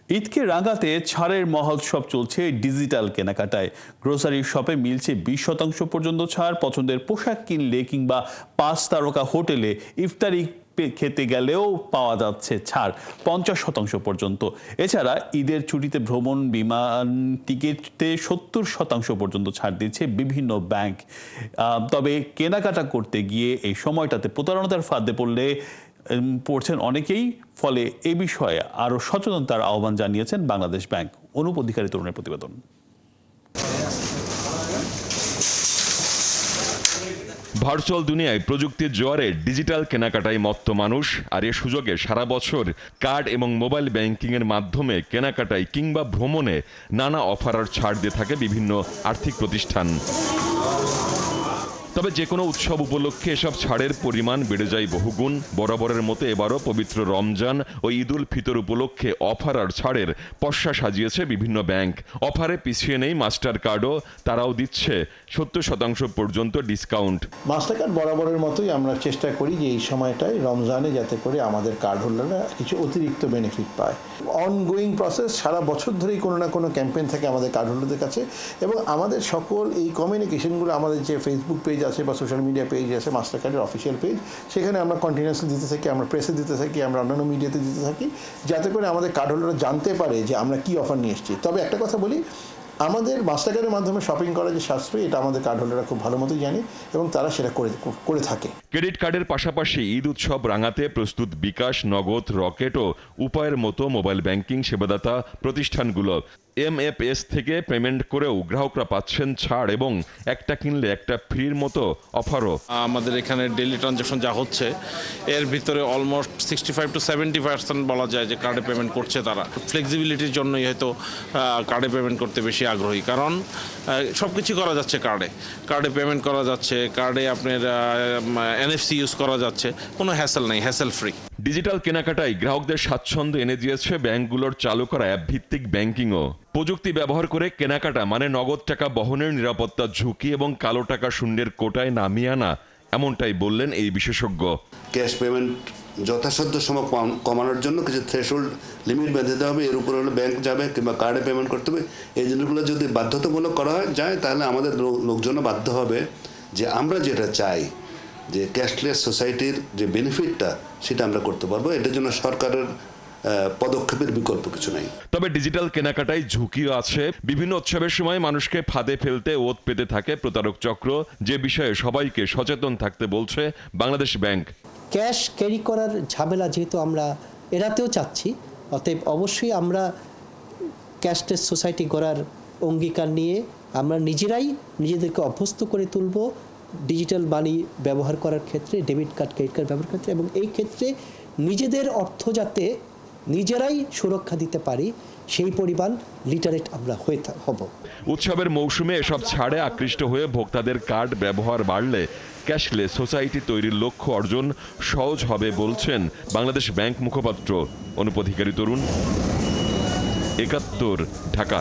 ঈদকে রাঙাতে ছাড়ের মহোৎসব চলছে ডিজিটাল কেনাকাটায়। গ্রোসারি শপে মিলছে 20% পর্যন্ত ছাড়। পছন্দের পোশাক কিনলে কিংবা 5 তারকা হোটেলে ইফতারি খেতে গেলেও পাওয়া যাচ্ছে ছাড় 50% পর্যন্ত। এছাড়া ঈদের ছুটিতে ভ্রমণ, বিমান টিকিটে 70% পর্যন্ত ছাড় দিচ্ছে বিভিন্ন ব্যাংক। তবে কেনাকাটা করতে গিয়ে এই সময়টাতে প্রতারণার ফাঁদে পড়ছেন অনেকেই। ফলে এ বিষয়ে আরো সচেতনতার আহ্বান জানিয়েছেন বাংলাদেশ ব্যাংক। অনুপ অধিকারী তরুণের প্রতিবেদন। ভার্চুয়াল দুনিয়ায় প্রযুক্তির জোয়ারে ডিজিটাল কেনাকাটায় মত্ত মানুষ, আর এ সুযোগে সারা বছর কার্ড এবং মোবাইল ব্যাংকিংয়ের মাধ্যমে কেনাকাটায় কিংবা ভ্রমণে নানা অফার আর ছাড় দিয়ে থাকে বিভিন্ন আর্থিক প্রতিষ্ঠান। তবে যে কোনো উৎসব উপলক্ষে এসব ছাড়ের পরিমাণ বেড়ে যায় বহুগুণ। বরাবরের মতো এবারও পবিত্র রমজান ও ঈদ উল ফিতর উপলক্ষে অফার আর ছাড়ের পসরা সাজিয়েছে বিভিন্ন ব্যাংক। অফারে পিছিয়ে নেই মাস্টার কার্ডও, তারাও দিচ্ছে 70% পর্যন্ত ডিসকাউন্ট। মাস্টার কার্ড বরাবরের মতোই আমরা চেষ্টা করি যে এই সময়টায় রমজানে যাতে করে আমাদের কার্ড হোল্ডাররা কিছু অতিরিক্ত বেনিফিট পায়। অনগোয়িং প্রসেস, সারা বছর ধরেই কোনো না কোনো ক্যাম্পেইন থাকে আমাদের কার্ড হোল্ডারদের কাছে, এবং আমাদের সকল এই কমিউনিকেশনগুলো আমাদের যে ফেসবুক পেজ আছে বা সোশ্যাল মিডিয়া পেজ আছে, মাস্টার কার্ডের অফিসিয়াল পেজ, সেখানে আমরা কন্টিনিউয়াসলি দিতে থাকি, আমরা প্রেসে দিতে থাকি, আমরা অন্যান্য মিডিয়াতে দিতে থাকি, যাতে করে আমাদের কার্ড হোল্ডাররা জানতে পারে যে আমরা কি অফার নিয়ে এসেছি। তবে একটা কথা বলি, আমাদের মাস্টার কার্ডের মাধ্যমে শপিং করা যে সাশ্রয়ী, এটা আমাদের কার্ড হোল্ডাররা খুব ভালো মতোই জানে এবং তারা সেটা করে থাকে। ক্রেডিট কার্ডের পাশাপাশি ঈদ উৎসব রাঙাতে প্রস্তুত বিকাশ, নগদ, রকেট ও উপায়ের মতো মোবাইল ব্যাংকিং সেবাদাতা প্রতিষ্ঠানগুলো। MFS থেকে পেমেন্ট করেও গ্রাহকরা পাচ্ছেন ছাড় এবং একটা কিনলে একটা ফ্রির মতো অফারও। আমাদের এখানে ডেইলি ট্রানজাকশন যা হচ্ছে এর ভিতরে অলমোস্ট 65 to 70% বলা যায় যে কার্ডে পেমেন্ট করছে। তারা ফ্লেক্সিবিলিটির জন্যই হয়তো কার্ডে পেমেন্ট করতে বেশি আগ্রহী, কারণ সব কিছু করা যাচ্ছে কার্ডে পেমেন্ট করা যাচ্ছে, কার্ডে আপনার NFC ইউজ করা যাচ্ছে, কোনো হ্যাসেল নেই, হ্যাসেল ফ্রি। ডিজিটাল কেনাকাটায় গ্রাহকদের স্বাচ্ছন্দ্য এনে দিয়েছে ব্যাংকগুলোর চালু করা অ্যাপ ভিত্তিক ব্যাংকিংও। প্রযুক্তি ব্যবহার করে কেনাকাটা মানে নগদ টাকা বহনের নিরাপত্তা ঝুঁকি এবং কালো টাকা শূন্যের কোটায় নামিয়ে আনা, এমনটাই বললেন এই বিশেষজ্ঞ। ক্যাশ পেমেন্ট যথাসাধ্য সময় কমানোর জন্য কিছু থ্রেশহোল্ড লিমিট বেঁধে দেওয়া হবে, এর উপরে হলে ব্যাংক যাবে কিংবা কার্ডে পেমেন্ট করতে হবে। এই জিনিসগুলো যদি বাধ্যতামূলক করা যায়, তাহলে আমাদের লোকজনও বাধ্য হবে যে আমরা যেটা চাই, যে ক্যাশলেস সোসাইটির যে বেনিফিটটা, সেটা আমরা করতে পারবো। এটার জন্য সরকারের পদক্ষেপের বিকল্প কিছু নাই। তবে ডিজিটাল কেনাকাটায় ঝুঁকিও আছে। বিভিন্ন উৎসবের সময় মানুষকে ফাঁদে ফেলতে ওত পেতে থাকে প্রতারক চক্র, যে বিষয়ে সবাইকে সচেতন থাকতে বলছে বাংলাদেশ ব্যাংক। ক্যাশ ক্যারি করার ঝামেলা যেহেতু আমরা এড়াতেও চাচ্ছি, অতএব অবশ্যই আমরা ক্যাশলেস সোসাইটি গড়ার অঙ্গীকার নিয়ে আমরা নিজেদেরকে অভ্যস্ত করে তুলব ডিজিটাল মানি ব্যবহার করার ক্ষেত্রে, ডেবিট কার্ড, ক্রেডিট কার্ড ব্যবহার ক্ষেত্রে, এবং এই ক্ষেত্রে নিজেদের অর্থ যাতে নিজেরাই সুরক্ষা দিতে পারি সেই পরিমাণ লিটারেট আমরা হব। উৎসবের মৌসুমে এসব ছাড়ে আকৃষ্ট হয়ে ভোক্তাদের কার্ড ব্যবহার বাড়লে ক্যাশলেস সোসাইটি তৈরির লক্ষ্য অর্জন সহজ হবে বলছেন বাংলাদেশ ব্যাংক মুখপাত্র। অনুপ অধিকারী তরুণ, ৭১, ঢাকা।